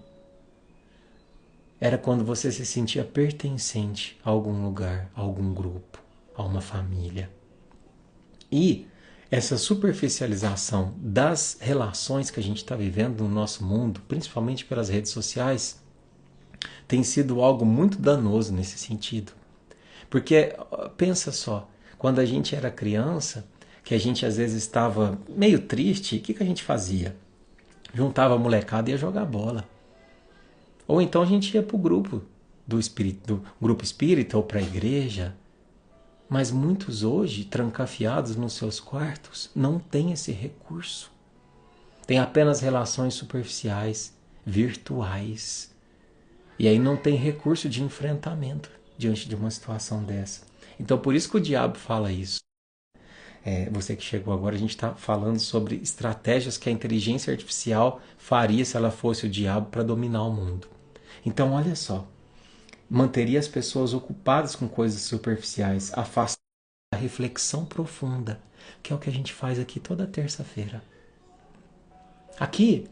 Era quando você se sentia pertencente a algum lugar, a algum grupo, a uma família. E essa superficialização das relações que a gente está vivendo no nosso mundo, principalmente pelas redes sociais, tem sido algo muito danoso nesse sentido. Porque, pensa só, quando a gente era criança, que a gente às vezes estava meio triste, o que a gente fazia? Juntava a molecada e ia jogar bola. Ou então a gente ia para o grupo do grupo espírita ou para a igreja. Mas muitos hoje, trancafiados nos seus quartos, não têm esse recurso. Tem apenas relações superficiais, virtuais. E aí não tem recurso de enfrentamento diante de uma situação dessa. Então por isso que o diabo fala isso. Você que chegou agora, a gente está falando sobre estratégias que a inteligência artificial faria se ela fosse o diabo para dominar o mundo. Então olha só, manteria as pessoas ocupadas com coisas superficiais, afastando da reflexão profunda, que é o que a gente faz aqui toda terça-feira. Aqui,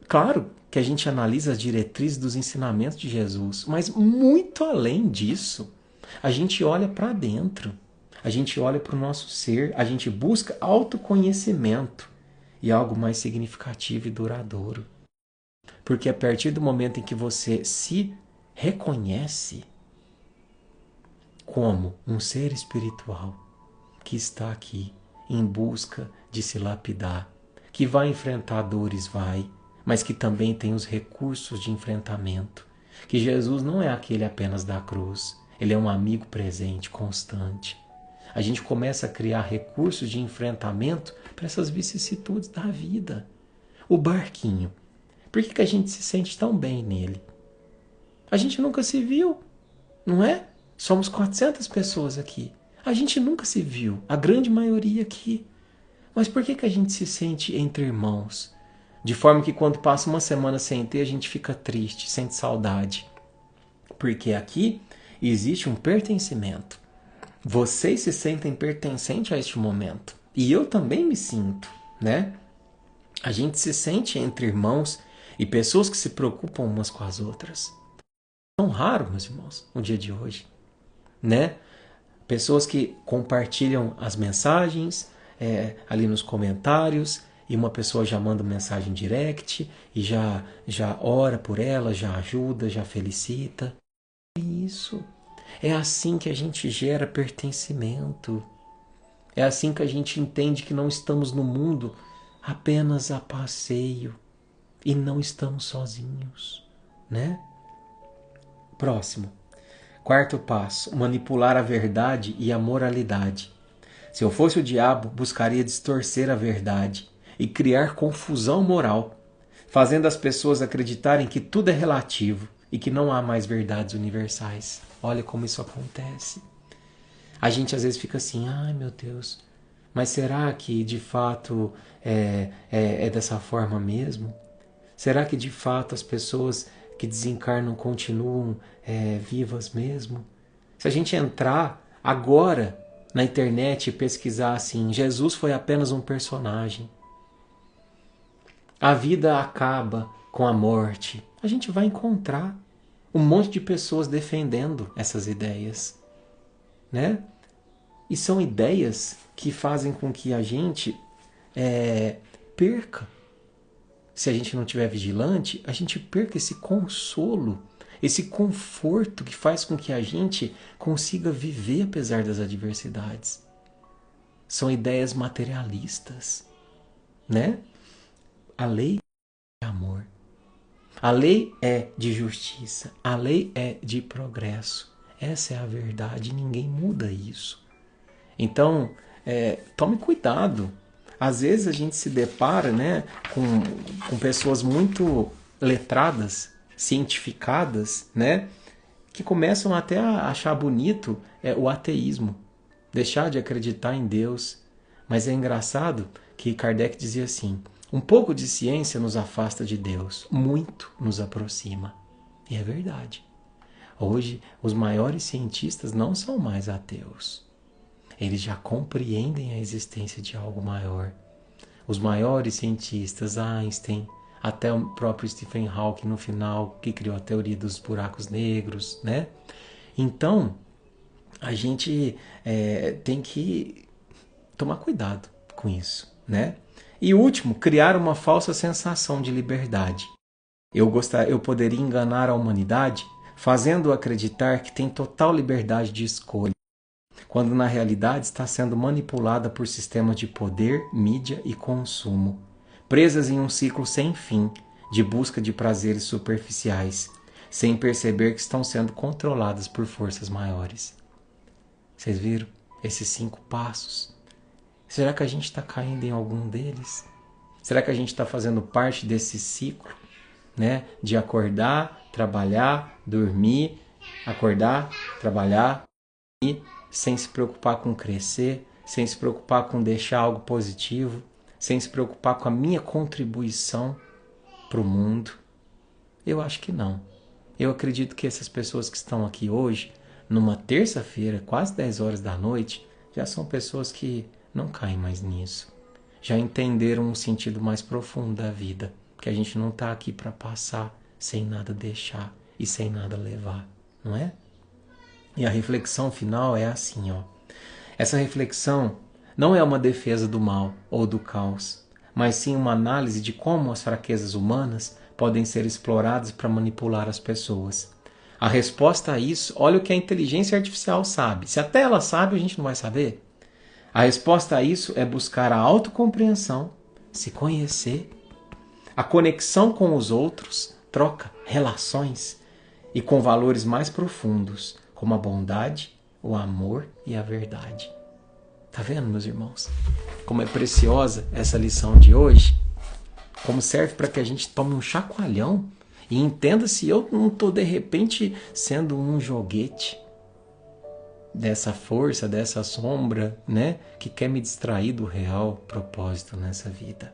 claro que a gente analisa as diretrizes dos ensinamentos de Jesus, mas muito além disso, a gente olha para dentro, a gente olha para o nosso ser, a gente busca autoconhecimento e algo mais significativo e duradouro. Porque a partir do momento em que você se reconhece como um ser espiritual que está aqui em busca de se lapidar, que vai enfrentar dores, mas que também tem os recursos de enfrentamento, que Jesus não é aquele apenas da cruz, ele é um amigo presente, constante. A gente começa a criar recursos de enfrentamento para essas vicissitudes da vida. O barquinho, por que a gente se sente tão bem nele? A gente nunca se viu, não é? Somos 400 pessoas aqui. A gente nunca se viu, a grande maioria aqui. Mas por que a gente se sente entre irmãos? De forma que quando passa uma semana sem ter, a gente fica triste, sente saudade. Porque aqui existe um pertencimento. Vocês se sentem pertencentes a este momento. E eu também me sinto, né? A gente se sente entre irmãos e pessoas que se preocupam umas com as outras. É tão raro, meus irmãos, no dia de hoje, né? Pessoas que compartilham as mensagens ali nos comentários e uma pessoa já manda mensagem direct e já ora por ela, já ajuda, já felicita. Isso. É assim que a gente gera pertencimento. É assim que a gente entende que não estamos no mundo apenas a passeio e não estamos sozinhos, né? Próximo. Quarto passo, manipular a verdade e a moralidade. Se eu fosse o diabo, buscaria distorcer a verdade e criar confusão moral, fazendo as pessoas acreditarem que tudo é relativo e que não há mais verdades universais. Olha como isso acontece. A gente às vezes fica assim, ai meu Deus, mas será que de fato é dessa forma mesmo? Será que de fato as pessoas que desencarnam continuam vivas mesmo? Se a gente entrar agora na internet e pesquisar assim, Jesus foi apenas um personagem, a vida acaba com a morte, a gente vai encontrar um monte de pessoas defendendo essas ideias, né? E são ideias que fazem com que a gente perca. Se a gente não estiver vigilante, a gente perca esse consolo, esse conforto que faz com que a gente consiga viver apesar das adversidades. São ideias materialistas, né? A lei é amor. A lei é de justiça. A lei é de progresso. Essa é a verdade, ninguém muda isso. Então, tome cuidado. Às vezes a gente se depara, né, com pessoas muito letradas, cientificadas, né, que começam até a achar bonito o ateísmo, deixar de acreditar em Deus. Mas é engraçado que Kardec dizia assim, um pouco de ciência nos afasta de Deus, muito nos aproxima. E é verdade. Hoje, os maiores cientistas não são mais ateus. Eles já compreendem a existência de algo maior. Os maiores cientistas, Einstein, até o próprio Stephen Hawking no final, que criou a teoria dos buracos negros, né? Então, a gente tem que tomar cuidado com isso, né? E último, criar uma falsa sensação de liberdade. Eu poderia enganar a humanidade fazendo-o acreditar que tem total liberdade de escolha, quando na realidade está sendo manipulada por sistemas de poder, mídia e consumo, presas em um ciclo sem fim de busca de prazeres superficiais, sem perceber que estão sendo controladas por forças maiores. Vocês viram esses 5 passos? Será que a gente está caindo em algum deles? Será que a gente está fazendo parte desse ciclo, né? De acordar, trabalhar, dormir, acordar, trabalhar, dormir, sem se preocupar com crescer, sem se preocupar com deixar algo positivo, sem se preocupar com a minha contribuição para o mundo? Eu acho que não. Eu acredito que essas pessoas que estão aqui hoje, numa terça-feira, quase 10 horas da noite, já são pessoas que não caem mais nisso. Já entenderam um sentido mais profundo da vida, que a gente não está aqui para passar sem nada deixar e sem nada levar, não é? E a reflexão final é assim, ó. Essa reflexão não é uma defesa do mal ou do caos, mas sim uma análise de como as fraquezas humanas podem ser exploradas para manipular as pessoas. A resposta a isso, olha o que a inteligência artificial sabe. Se até ela sabe, a gente não vai saber. A resposta a isso é buscar a autocompreensão, se conhecer, a conexão com os outros, troca, relações, e com valores mais profundos, como a bondade, o amor e a verdade. Tá vendo, meus irmãos? Como é preciosa essa lição de hoje? Como serve para que a gente tome um chacoalhão e entenda se eu não estou, de repente, sendo um joguete dessa força, dessa sombra, né, que quer me distrair do real propósito nessa vida.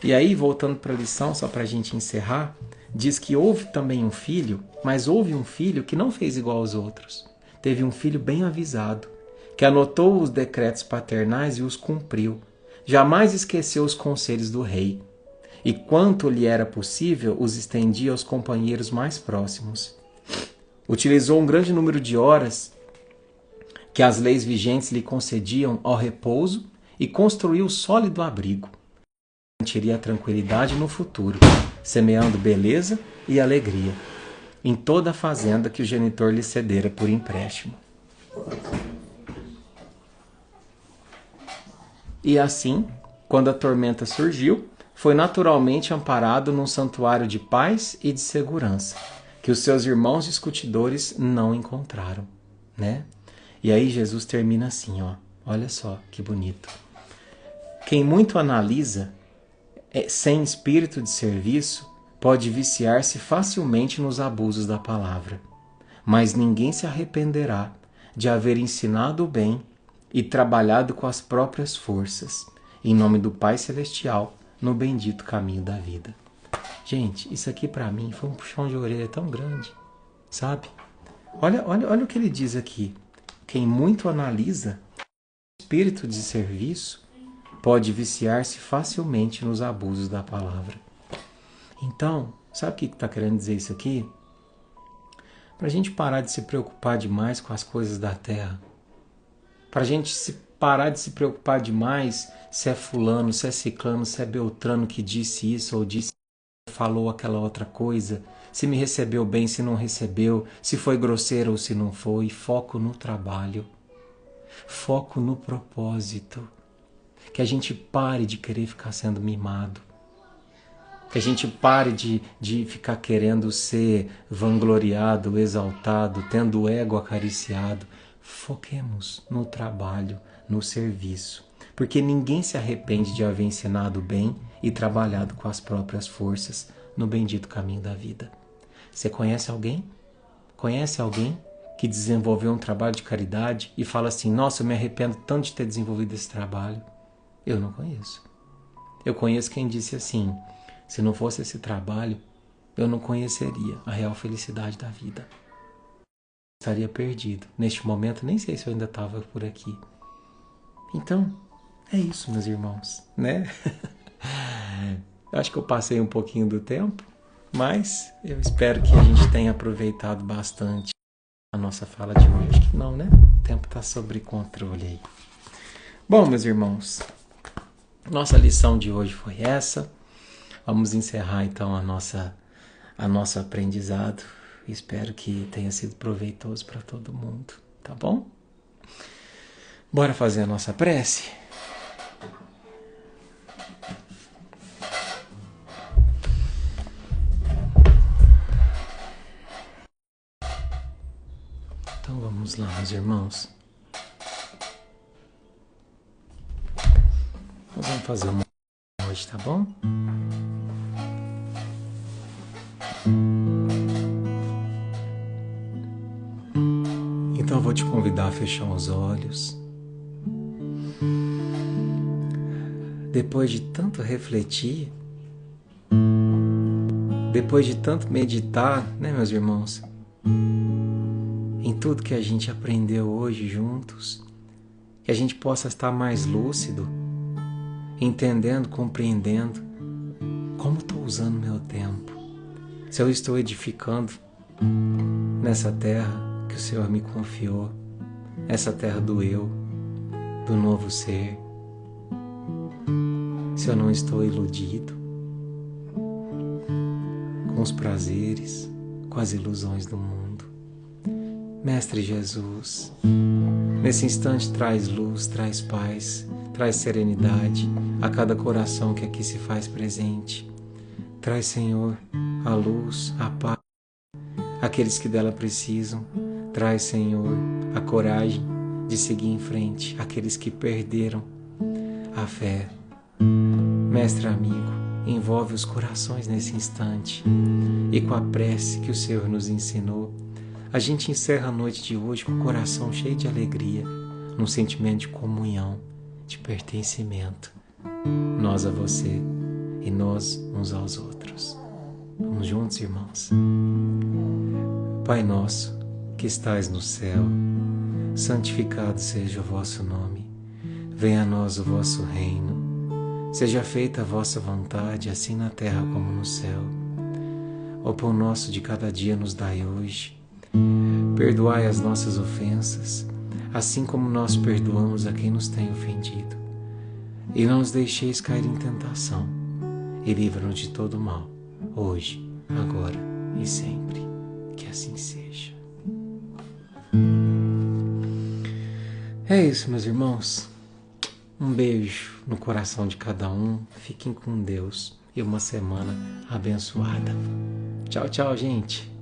E aí, voltando para a lição, só para a gente encerrar, diz que houve também um filho, mas houve um filho que não fez igual aos outros. Teve um filho bem avisado, que anotou os decretos paternais e os cumpriu. Jamais esqueceu os conselhos do rei. E quanto lhe era possível, os estendia aos companheiros mais próximos. Utilizou um grande número de horas que as leis vigentes lhe concediam ao repouso e construiu sólido abrigo. Garantiria a tranquilidade no futuro, semeando beleza e alegria em toda a fazenda que o genitor lhe cedera por empréstimo. E assim, quando a tormenta surgiu, foi naturalmente amparado num santuário de paz e de segurança, que os seus irmãos discutidores não encontraram, né? E aí Jesus termina assim, ó. Olha só que bonito. Quem muito analisa, sem espírito de serviço, pode viciar-se facilmente nos abusos da palavra. Mas ninguém se arrependerá de haver ensinado o bem e trabalhado com as próprias forças, em nome do Pai Celestial, no bendito caminho da vida. Gente, isso aqui para mim foi um puxão de orelha tão grande, sabe? Olha o que ele diz aqui. Quem muito analisa, espírito de serviço, pode viciar-se facilmente nos abusos da palavra. Então, sabe o que está querendo dizer isso aqui? Para a gente parar de se preocupar demais com as coisas da terra. Para a gente parar de se preocupar demais se é fulano, se é ciclano, se é beltrano que disse isso ou disse, falou aquela outra coisa, se me recebeu bem, se não recebeu, se foi grosseiro ou se não foi. Foco no trabalho, foco no propósito. Que a gente pare de querer ficar sendo mimado. Que a gente pare de ficar querendo ser vangloriado, exaltado, tendo o ego acariciado. Foquemos no trabalho, no serviço. Porque ninguém se arrepende de haver ensinado bem e trabalhado com as próprias forças no bendito caminho da vida. Você conhece alguém? Conhece alguém que desenvolveu um trabalho de caridade e fala assim, nossa, eu me arrependo tanto de ter desenvolvido esse trabalho? Eu não conheço. Eu conheço quem disse assim, se não fosse esse trabalho, eu não conheceria a real felicidade da vida. Estaria perdido. Neste momento, nem sei se eu ainda estava por aqui. Então, é isso, meus irmãos, né? Eu acho que eu passei um pouquinho do tempo, mas eu espero que a gente tenha aproveitado bastante a nossa fala de hoje. Acho que não, né? O tempo está sob controle aí. Bom, meus irmãos, nossa lição de hoje foi essa. Vamos encerrar então a nosso aprendizado. Espero que tenha sido proveitoso para todo mundo, tá bom? Bora fazer a nossa prece? Então vamos lá, meus irmãos. Nós vamos fazer uma hoje, tá bom? Então eu vou te convidar a fechar os olhos. Depois de tanto refletir, depois de tanto meditar, né, meus irmãos, em tudo que a gente aprendeu hoje juntos, que a gente possa estar mais lúcido, entendendo, compreendendo como estou usando meu tempo, se eu estou edificando nessa terra que o Senhor me confiou, essa terra do eu, do novo ser, se eu não estou iludido com os prazeres, com as ilusões do mundo. Mestre Jesus, nesse instante traz luz, traz paz, traz serenidade a cada coração que aqui se faz presente. Traz, Senhor, a luz, a paz, aqueles que dela precisam. Traz, Senhor, a coragem de seguir em frente, aqueles que perderam a fé. Mestre amigo, envolve os corações nesse instante e com a prece que o Senhor nos ensinou, a gente encerra a noite de hoje com o coração cheio de alegria, num sentimento de comunhão, de pertencimento. Nós a você e nós uns aos outros. Vamos juntos, irmãos? Pai nosso, que estais no céu, santificado seja o vosso nome. Venha a nós o vosso reino. Seja feita a vossa vontade, assim na terra como no céu. O pão nosso de cada dia nos dai hoje. Perdoai as nossas ofensas, assim como nós perdoamos a quem nos tem ofendido. E não nos deixeis cair em tentação, e livra-nos de todo mal, hoje, agora e sempre. Que assim seja. É isso, meus irmãos. Um beijo no coração de cada um. Fiquem com Deus e uma semana abençoada. Tchau, tchau, gente.